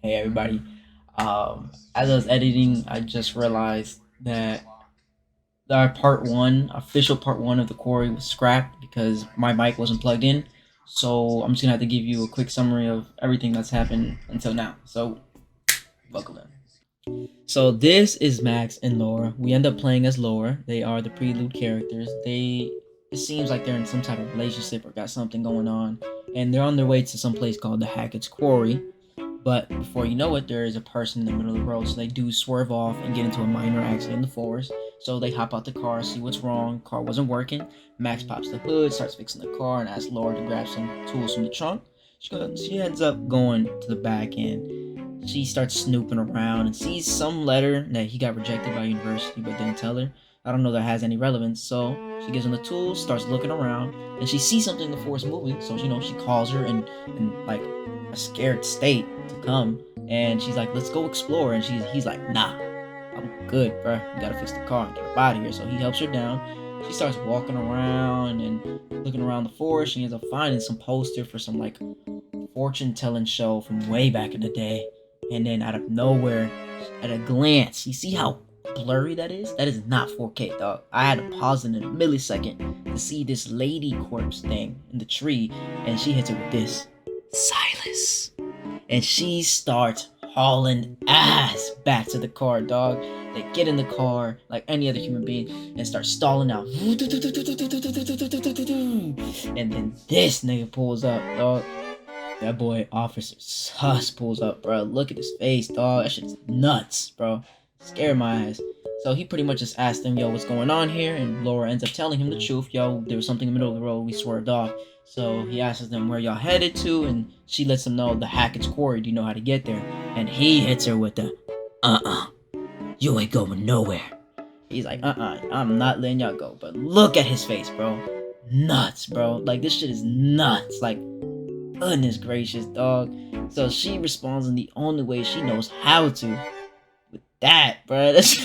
Hey everybody. As I was editing, I just realized that our official part one of the Quarry was scrapped because my mic wasn't plugged in. So I'm just gonna have to give you a quick summary of everything that's happened until now. So buckle in. So this is Max and Laura. We end up playing as Laura. They are the prelude characters. It seems like they're in some type of relationship or got something going on, and they're on their way to some place called the Hackett's Quarry. But before you know it, there is a person in the middle of the road. So they do swerve off and get into a minor accident in the forest. So they hop out the car, see what's wrong. Car wasn't working. Max pops the hood, starts fixing the car, and asks Laura to grab some tools from the trunk. She ends up going to the back end. She starts snooping around and sees some letter that he got rejected by university but didn't tell her. I don't know that has any relevance. So she gives him the tools, starts looking around, and she sees something in the forest moving. So she calls her and like a scared state to come, and she's like, let's go explore, and he's like, nah, I'm good, bro. You gotta fix the car and get her out of here. So he helps her down. She starts walking around and looking around the forest. She ends up finding some poster for some like fortune telling show from way back in the day, and then out of nowhere, at a glance, you see how blurry that is? That is not 4K, dog. I had to pause in a millisecond to see this lady corpse thing in the tree, and she hits it with this Silas. And she starts hauling ass back to the car, dog. They get in the car like any other human being and start stalling out. And then this nigga pulls up, dog. That boy, Officer Sus, pulls up, bro. Look at his face, dog. That shit's nuts, bro. Scared my ass. So he pretty much just asked him, yo, what's going on here? And Laura ends up telling him the truth. Yo, there was something in the middle of the road. We swerved off. So he asks them where y'all headed to, and she lets him know the Hackett's Quarry. Do you know how to get there? And he hits her with the, you ain't going nowhere. He's like, I'm not letting y'all go. But look at his face, bro. Nuts, bro. Like, this shit is nuts. Like, goodness gracious, dog. So she responds in the only way she knows how to. With that, bro. That shit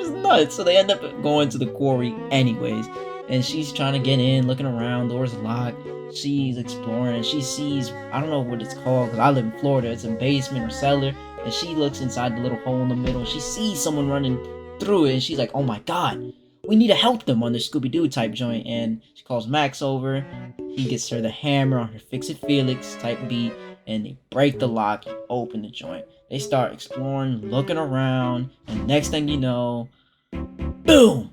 is nuts. So they end up going to the quarry anyways. And she's trying to get in, looking around, doors locked. She's exploring and she sees, I don't know what it's called because I live in Florida. It's a basement or cellar. And she looks inside the little hole in the middle and she sees someone running through it. And she's like, oh my god, we need to help them on this Scooby-Doo type joint. And she calls Max over. He gets her the hammer on her Fix It Felix type beat. And they break the lock and open the joint. They start exploring, looking around. And next thing you know, boom!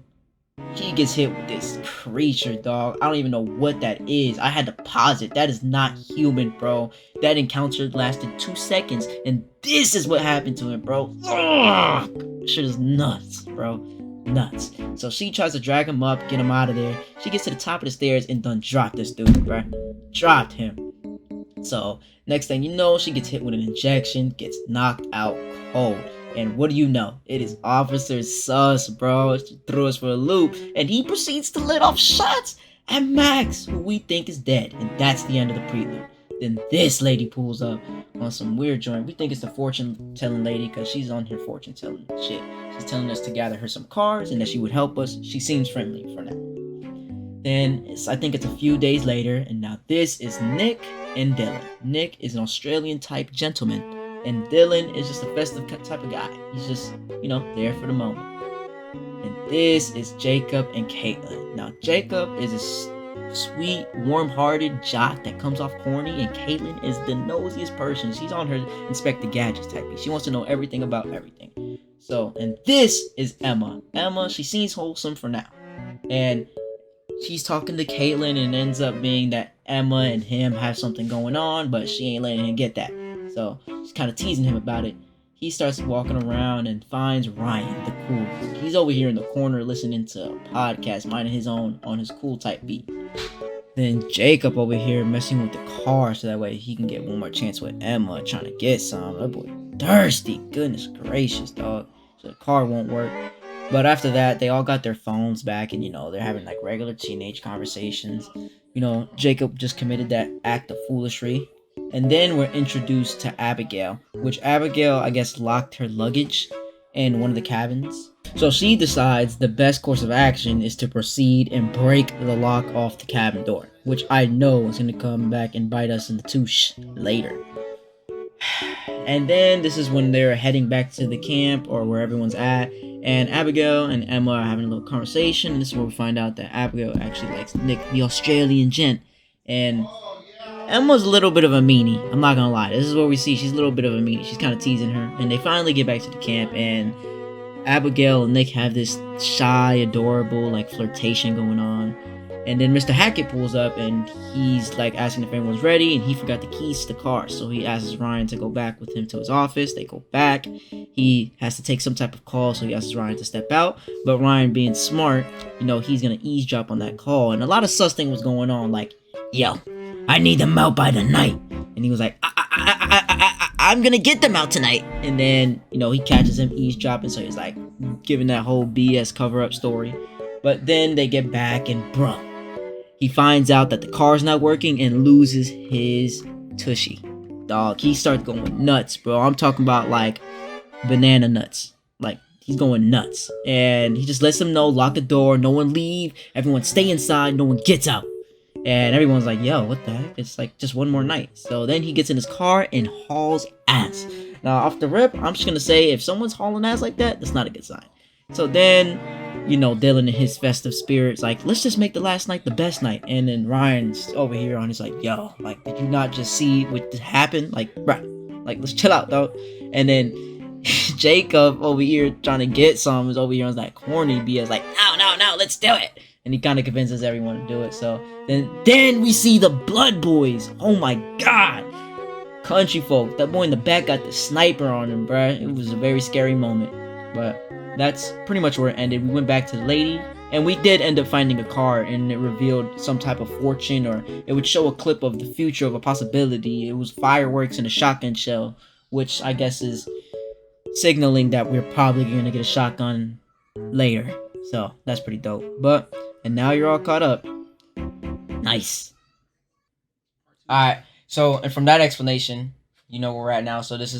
He gets hit with this creature, dog. I don't even know what that is. I had to pause it. That is not human, bro. That encounter lasted 2 seconds, and this is what happened to him, bro. Ugh! Shit is nuts, bro. Nuts. So she tries to drag him up, get him out of there. She gets to the top of the stairs and done dropped this dude, bro. Dropped him. So next thing you know, she gets hit with an injection, gets knocked out cold. And what do you know? It is Officer Sus, bro. She threw us for a loop. And he proceeds to let off shots at Max, who we think is dead. And that's the end of the prelude. Then this lady pulls up on some weird joint. We think it's the fortune-telling lady because she's on her fortune-telling shit. She's telling us to gather her some cards and that she would help us. She seems friendly for now. Then I think it's a few days later. And now this is Nick and Dylan. Nick is an Australian type gentleman. And Dylan is just a festive type of guy. He's just, there for the moment. And this is Jacob and Caitlin. Now, Jacob is a sweet, warm-hearted jock that comes off corny, and Caitlin is the nosiest person. She's on her Inspector Gadgets type. She wants to know everything about everything. So, and this is Emma. Emma, she seems wholesome for now. And she's talking to Caitlin, and it ends up being that Emma and him have something going on, but she ain't letting him get that. So she's kind of teasing him about it. He starts walking around and finds Ryan, the cool. He's over here in the corner listening to a podcast, minding his own on his cool type beat. Then Jacob over here messing with the car so that way he can get one more chance with Emma, trying to get some. That boy thirsty. Goodness gracious, dog. So the car won't work. But after that, they all got their phones back and, they're having like regular teenage conversations. Jacob just committed that act of foolishry. And then we're introduced to Abigail, which Abigail, I guess, locked her luggage in one of the cabins. So she decides the best course of action is to proceed and break the lock off the cabin door, which I know is going to come back and bite us in the touche later. And then this is when they're heading back to the camp or where everyone's at. And Abigail and Emma are having a little conversation. And this is where we find out that Abigail actually likes Nick, the Australian gent. And Emma's a little bit of a meanie. I'm not gonna lie. This is what we see. She's a little bit of a meanie. She's kind of teasing her. And they finally get back to the camp. And Abigail and Nick have this shy, adorable, like flirtation going on. And then Mr. Hackett pulls up and he's like asking if everyone's ready, and he forgot the keys to the car. So he asks Ryan to go back with him to his office. They go back. He has to take some type of call, so he asks Ryan to step out. But Ryan, being smart, he's gonna eavesdrop on that call. And a lot of sus thing was going on, like, yo, I need them out by the night. And he was like, I'm gonna get them out tonight. And then, he catches him eavesdropping, so he's like giving that whole BS cover-up story. But then they get back and bruh, he finds out that the car's not working and loses his tushy. Dog, he starts going nuts, bro. I'm talking about like banana nuts. Like, he's going nuts. And he just lets them know, lock the door, no one leave, everyone stay inside, no one gets out. And everyone's like, yo, what the heck? It's like just one more night. So then he gets in his car and hauls ass. Now, off the rip, I'm just gonna say, if someone's hauling ass like that, that's not a good sign. So then, Dylan in his festive spirits, like, let's just make the last night the best night. And then Ryan's over here on his like, yo, like, did you not just see what happened? Like, bruh, like, let's chill out, though. And then Jacob over here trying to get some is over here on that corny BS, like, no, let's do it. And he kind of convinces everyone to do it. So then we see the Blood Boys. Oh my god. Country folk. That boy in the back got the sniper on him, bruh. It was a very scary moment. But that's pretty much where it ended. We went back to the lady, and we did end up finding a car, and it revealed some type of fortune, or it would show a clip of the future of a possibility. It was fireworks and a shotgun shell, which I guess is signaling that we're probably going to get a shotgun later. So that's pretty dope. And now you're all caught up. Nice. Alright, so, and from that explanation, where we're at now. So this is